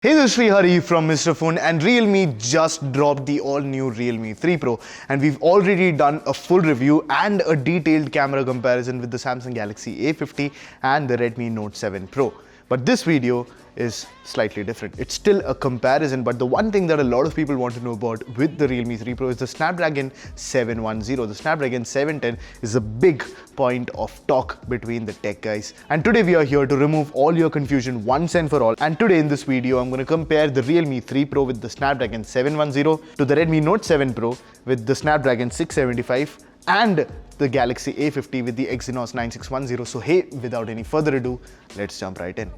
Hey, this is Sri Hari from Mr. Phone, and Realme just dropped the all-new Realme 3 Pro, and we've already done a full review and a detailed camera comparison with the Samsung Galaxy A50 and the Redmi Note 7 Pro. But this video is slightly different. It's still a comparison, but the one thing that a lot of people want to know about with the Realme 3 Pro is the Snapdragon 710. The Snapdragon 710 is a big point of talk between the tech guys. And today we are here to remove all your confusion once and for all. And today in this video, I'm going to compare the Realme 3 Pro with the Snapdragon 710 to the Redmi Note 7 Pro with the Snapdragon 675 and the Galaxy A50 with the Exynos 9610. So hey, without any further ado, let's jump right in.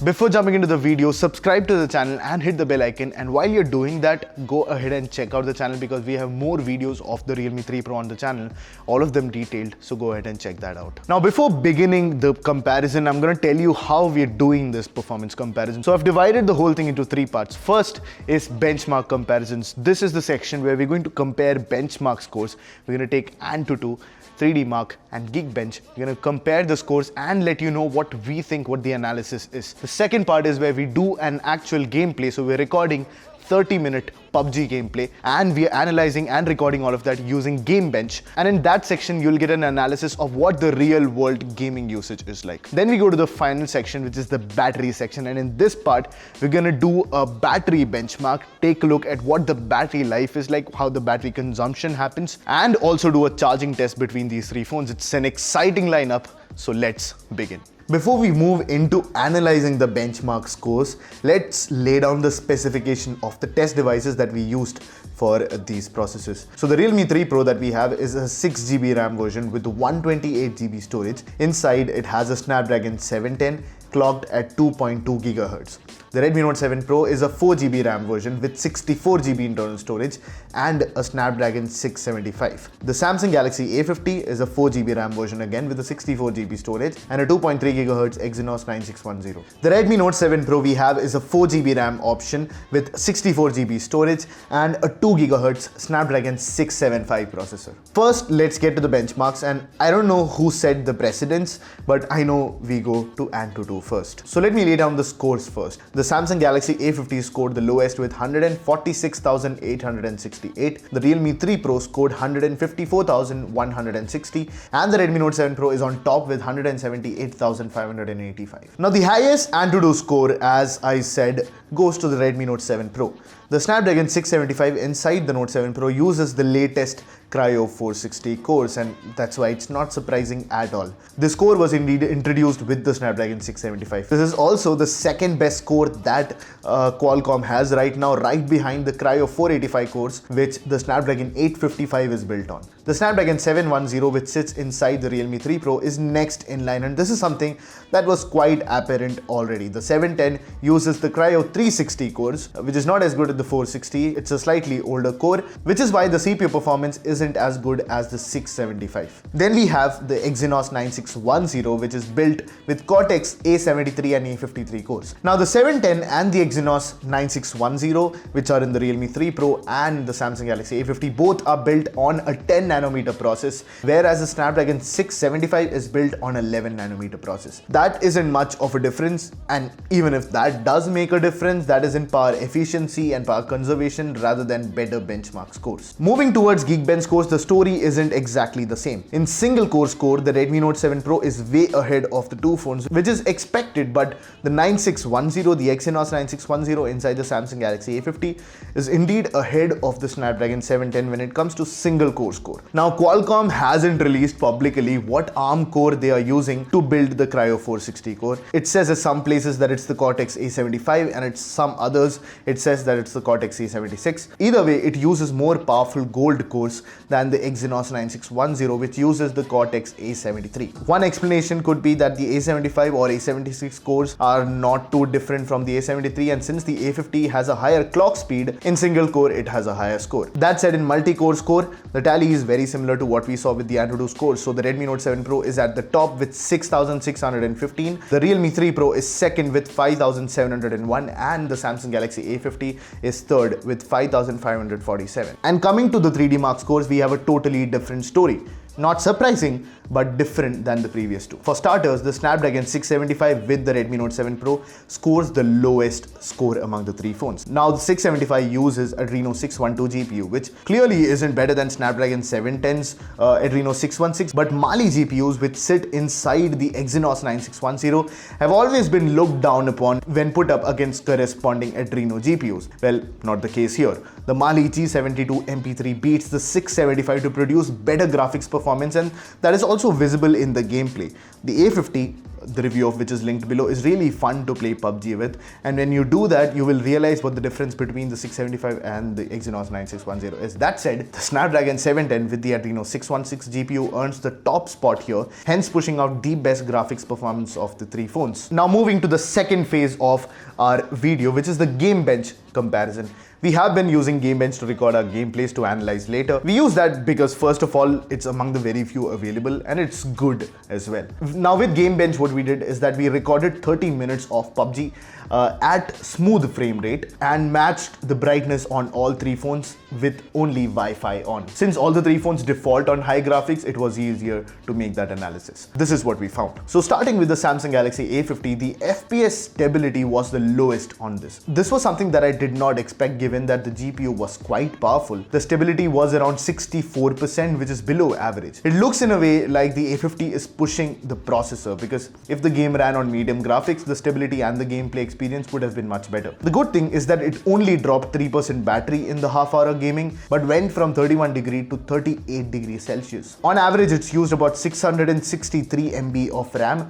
Before jumping into the video, subscribe to the channel and hit the bell icon, and while you're doing that, go ahead and check out the channel because we have more videos of the Realme 3 Pro on the channel, all of them detailed, so go ahead and check that out. Now before beginning the comparison, I'm going to tell you how we're doing this performance comparison. So I've divided the whole thing into three parts. First is benchmark comparisons. This is the section where we're going to compare benchmark scores. We're going to take Antutu, 3D Mark and Geekbench. We're going to compare the scores and let you know what we think, what the analysis is. The second part is where we do an actual gameplay. So we're recording 30-minute PUBG gameplay and we are analyzing and recording all of that using Gamebench. And in that section, you'll get an analysis of what the real world gaming usage is like. Then we go to the final section, which is the battery section. And in this part, we're gonna do a battery benchmark, take a look at what the battery life is like, how the battery consumption happens, and also do a charging test between these three phones. It's an exciting lineup, so let's begin. Before we move into analyzing the benchmark scores, let's lay down the specification of the test devices that we used for these processors. So the Realme 3 Pro that we have is a 6GB RAM version with 128GB storage. Inside it has a Snapdragon 710 clocked at 2.2 GHz. The Redmi Note 7 Pro is a 4GB RAM version with 64GB internal storage and a Snapdragon 675. The Samsung Galaxy A50 is a 4GB RAM version again with a 64GB storage and a 2.3 GHz Exynos 9610. The Redmi Note 7 Pro we have is a 4GB RAM option with 64GB storage and a 2 GHz Snapdragon 675 processor. First, let's get to the benchmarks, and I don't know who set the precedence, but I know we go to Antutu first. So let me lay down the scores first. The Samsung Galaxy A50 scored the lowest with 146,868. The Realme 3 Pro scored 154,160, and the Redmi Note 7 Pro is on top with 178,585. Now the highest Antutu score, as I said, goes to the Redmi Note 7 Pro. The Snapdragon 675 inside the Note 7 Pro uses the latest Kryo 460 cores, and that's why it's not surprising at all. This core was indeed introduced with the Snapdragon 675. This is also the second best core that Qualcomm has right now, right behind the Kryo 485 cores, which the Snapdragon 855 is built on. The Snapdragon 710, which sits inside the Realme 3 Pro, is next in line, and this is something that was quite apparent already. The 710 uses the Kryo 360 cores, which is not as good as the 460. It's a slightly older core, which is why the CPU performance isn't as good as the 675. Then we have the Exynos 9610, which is built with Cortex A73 and A53 cores. Now the 710 and the Exynos 9610, which are in the Realme 3 Pro and the Samsung Galaxy A50, both are built on a 10nm process, whereas the Snapdragon 675 is built on 11nm process. That isn't much of a difference, and even if that does make a difference, that is in power efficiency and power conservation rather than better benchmark scores. Moving towards Geekbench scores, the story isn't exactly the same. In single core score, the Redmi Note 7 Pro is way ahead of the two phones, which is expected, but the 9610, the Exynos 9610 inside the Samsung Galaxy A50 is indeed ahead of the Snapdragon 710 when it comes to single core score. Now Qualcomm hasn't released publicly what ARM core they are using to build the Kryo 460 core. It says in some places that it's the Cortex A75, and it's some others it says that it's the Cortex A76. Either way, it uses more powerful gold cores than the Exynos 9610, which uses the Cortex A73. One explanation could be that the A75 or A76 cores are not too different from the A73, and since the A50 has a higher clock speed, in single core it has a higher score. That said, in multi-core score, the tally is very similar to what we saw with the Antutu scores. So the Redmi Note 7 Pro is at the top with 6,615. The Realme 3 Pro is second with 5,701, and the Samsung Galaxy A50 is third with 5,547. And coming to the 3D Mark scores, we have a totally different story. Not surprising, but different than the previous two. For starters, the Snapdragon 675 with the Redmi Note 7 Pro scores the lowest score among the three phones. Now, the 675 uses Adreno 612 GPU, which clearly isn't better than Snapdragon 710's Adreno 616, but Mali GPUs, which sit inside the Exynos 9610, have always been looked down upon when put up against corresponding Adreno GPUs. Well, not the case here. The Mali G72 MP3 beats the 675 to produce better graphics performance, and that is also visible in the gameplay. The A50, the review of which is linked below, is really fun to play PUBG with, and when you do that, you will realize what the difference between the 675 and the Exynos 9610 is. That said, the Snapdragon 710 with the Adreno 616 GPU earns the top spot here, hence pushing out the best graphics performance of the three phones. Now moving to the second phase of our video, which is the Gamebench comparison. We have been using Gamebench to record our gameplays to analyze later. We use that because first of all, it's among the very few available and it's good as well. Now with Gamebench, what we did is that we recorded 30 minutes of PUBG at smooth frame rate and matched the brightness on all three phones with only Wi-Fi on. Since all the three phones default on high graphics, it was easier to make that analysis. This is what we found. So starting with the Samsung Galaxy A50, the FPS stability was the lowest on this. This was something that I did not expect given that the GPU was quite powerful. The stability was around 64%, which is below average. It looks in a way like the A50 is pushing the processor, because if the game ran on medium graphics, the stability and the gameplay experience would have been much better. The good thing is that it only dropped 3% battery in the half-hour gaming, but went from 31 degrees to 38 degrees Celsius. On average, it's used about 663 MB of RAM,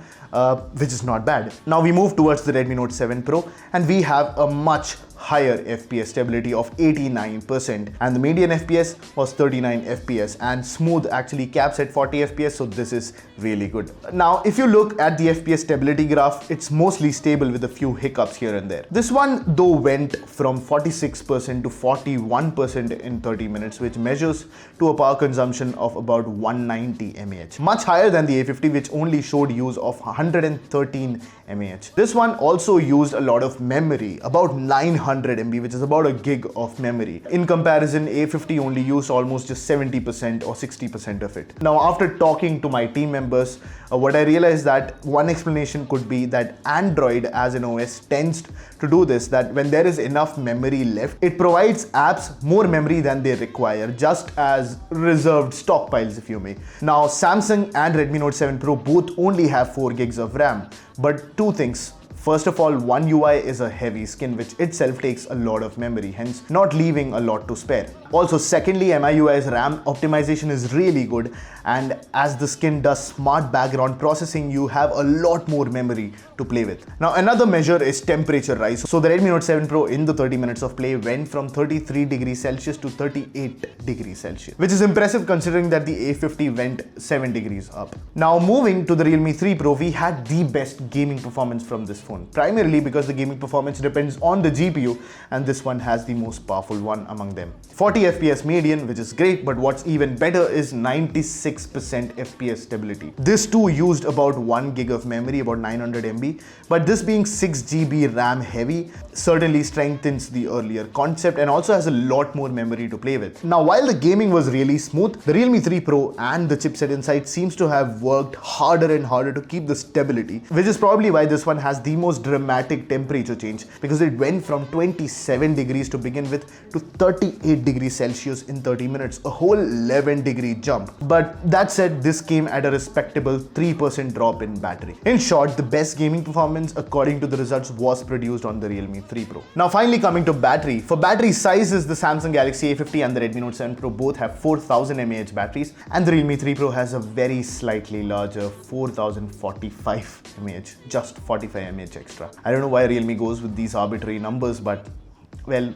which is not bad. Now we move towards the Redmi Note 7 Pro, and we have a much higher FPS stability of 89%, and the median FPS was 39 FPS, and smooth actually caps at 40 FPS, so this is really good. Now if you look at the FPS stability graph, it's mostly stable with a few hiccups here and there. This one though went from 46% to 41% in 30 minutes, which measures to a power consumption of about 190 mAh, much higher than the A50, which only showed use of 113 mAh. This one also used a lot of memory, about 900 MB, which is about a gig of memory. In comparison, A50 only used almost just 70% or 60% of it. Now, after talking to my team members, what I realized that one explanation could be that Android as an OS tends to do this, that when there is enough memory left, it provides apps more memory than they require, just as reserved stockpiles, if you may. Now, Samsung and Redmi Note 7 Pro both only have 4 gigs of RAM, but two things. First of all, One UI is a heavy skin, which itself takes a lot of memory, hence not leaving a lot to spare. Also, secondly, MIUI's RAM optimization is really good, and as the skin does smart background processing, you have a lot more memory to play with. Now, another measure is temperature rise. So the Redmi Note 7 Pro in the 30 minutes of play went from 33 degrees Celsius to 38 degrees Celsius, which is impressive considering that the A50 went 7 degrees up. Now, moving to the Realme 3 Pro, we had the best gaming performance from this phone, primarily because the gaming performance depends on the GPU, and this one has the most powerful one among them. 40 FPS median, which is great, but what's even better is 96% FPS stability. This too used about 1 gig of memory, about 900 MB, but this being 6 GB RAM heavy certainly strengthens the earlier concept and also has a lot more memory to play with. Now, while the gaming was really smooth, the Realme 3 Pro and the chipset inside seems to have worked harder and harder to keep the stability, which is probably why this one has the most dramatic temperature change, because it went from 27 degrees to begin with to 38 degrees Celsius in 30 minutes, a whole 11 degree jump. But that said, this came at a respectable 3% drop in battery. In short, the best gaming performance according to the results was produced on the Realme 3 Pro. Now finally coming to battery. For battery sizes, the Samsung Galaxy A50 and the Redmi Note 7 Pro both have 4000 mAh batteries, and the Realme 3 Pro has a very slightly larger 4045 mAh, just 45 mAh extra. I don't know why Realme goes with these arbitrary numbers, but well,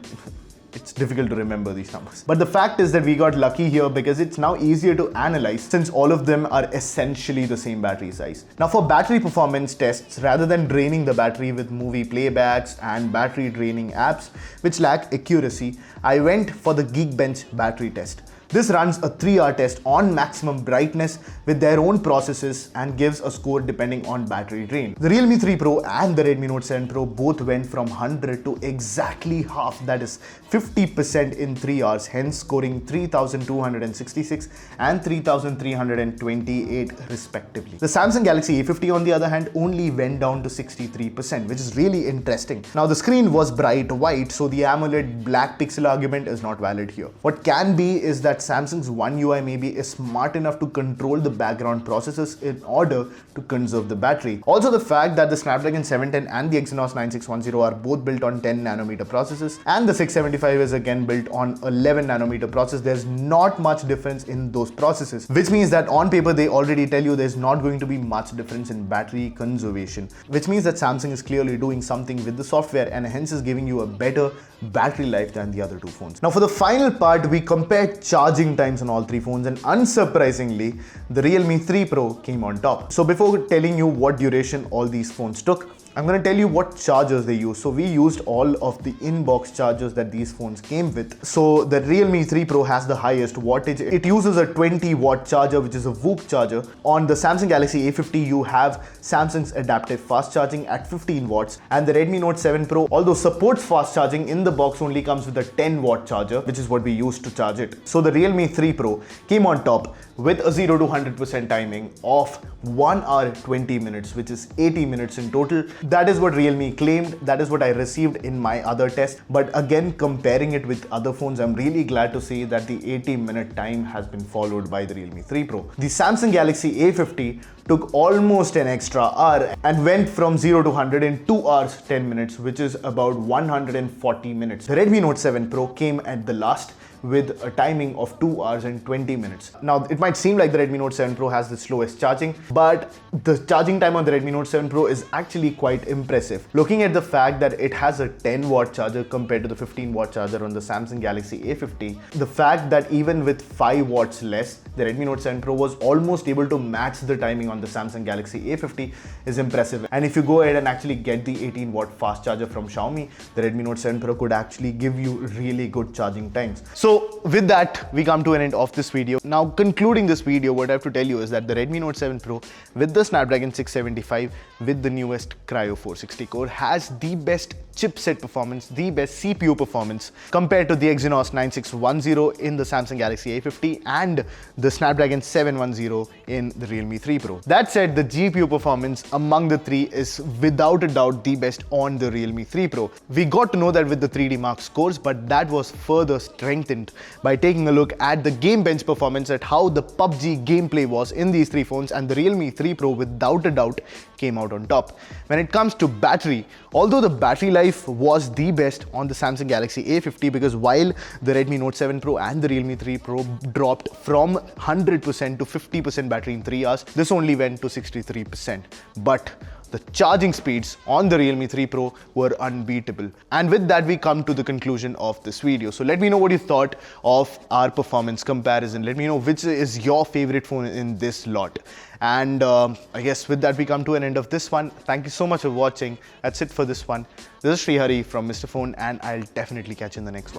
it's difficult to remember these numbers. But the fact is that we got lucky here because it's now easier to analyze since all of them are essentially the same battery size. Now for battery performance tests, rather than draining the battery with movie playbacks and battery draining apps which lack accuracy, I went for the Geekbench battery test. This runs a 3-hour test on maximum brightness with their own processes and gives a score depending on battery drain. The Realme 3 Pro and the Redmi Note 7 Pro both went from 100 to exactly half, that is 50% in 3 hours, hence scoring 3266 and 3328 respectively. The Samsung Galaxy A50 on the other hand only went down to 63%, which is really interesting. Now the screen was bright white, so the AMOLED black pixel argument is not valid here. What can be is that Samsung's One UI maybe is smart enough to control the background processes in order to conserve the battery. Also, the fact that the Snapdragon 710 and the Exynos 9610 are both built on 10 nanometer processes and the 675 is again built on 11 nanometer process, there's not much difference in those processes, which means that on paper they already tell you there's not going to be much difference in battery conservation, which means that Samsung is clearly doing something with the software and hence is giving you a better battery life than the other two phones. Now for the final part, we compared charging times on all three phones and unsurprisingly, the Realme 3 Pro came on top. So before telling you what duration all these phones took, I'm going to tell you what chargers they use. So we used all of the in-box chargers that these phones came with. So the Realme 3 Pro has the highest wattage. It uses a 20-watt charger, which is a VOOC charger. On the Samsung Galaxy A50, you have Samsung's adaptive fast charging at 15 watts. And the Redmi Note 7 Pro, although supports fast charging, in the box only comes with a 10-watt charger, which is what we used to charge it. So the Realme 3 Pro came on top with a 0 to 100% timing of 1 hour 20 minutes, which is 80 minutes in total. That is what Realme claimed. That is what I received in my other test. But again, comparing it with other phones, I'm really glad to see that the 80-minute time has been followed by the Realme 3 Pro. The Samsung Galaxy A50 took almost an extra hour and went from 0 to 100 in 2 hours 10 minutes, which is about 140 minutes. The Redmi Note 7 Pro came at the last with a timing of 2 hours and 20 minutes. Now, it might seem like the Redmi Note 7 Pro has the slowest charging, but the charging time on the Redmi Note 7 Pro is actually quite impressive. Looking at the fact that it has a 10-watt charger compared to the 15-watt charger on the Samsung Galaxy A50, the fact that even with 5 watts less, the Redmi Note 7 Pro was almost able to match the timing on the Samsung Galaxy A50 is impressive. And if you go ahead and actually get the 18-watt fast charger from Xiaomi, the Redmi Note 7 Pro could actually give you really good charging times. So with that, we come to an end of this video. Now, concluding this video, what I have to tell you is that the Redmi Note 7 Pro with the Snapdragon 675 with the newest Kryo 460 core has the best chipset performance, the best CPU performance compared to the Exynos 9610 in the Samsung Galaxy A50 and the Snapdragon 710 in the Realme 3 Pro. That said, the GPU performance among the three is without a doubt the best on the Realme 3 Pro. We got to know that with the 3D Mark scores, but that was further strengthened by taking a look at the Gamebench performance, at how the PUBG gameplay was in these three phones, and the Realme 3 Pro without a doubt came out on top. When it comes to battery, although the battery life was the best on the Samsung Galaxy A50, because while the Redmi Note 7 Pro and the Realme 3 Pro dropped from 100% to 50% battery in 3 hours, this only went to 63%. But the charging speeds on the Realme 3 Pro were unbeatable. And with that, we come to the conclusion of this video. So let me know what you thought of our performance comparison. Let me know which is your favorite phone in this lot. And I guess with that, we come to an end of this one. Thank you so much for watching. That's it for this one. This is Srihari from Mr. Phone, and I'll definitely catch you in the next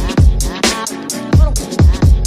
one.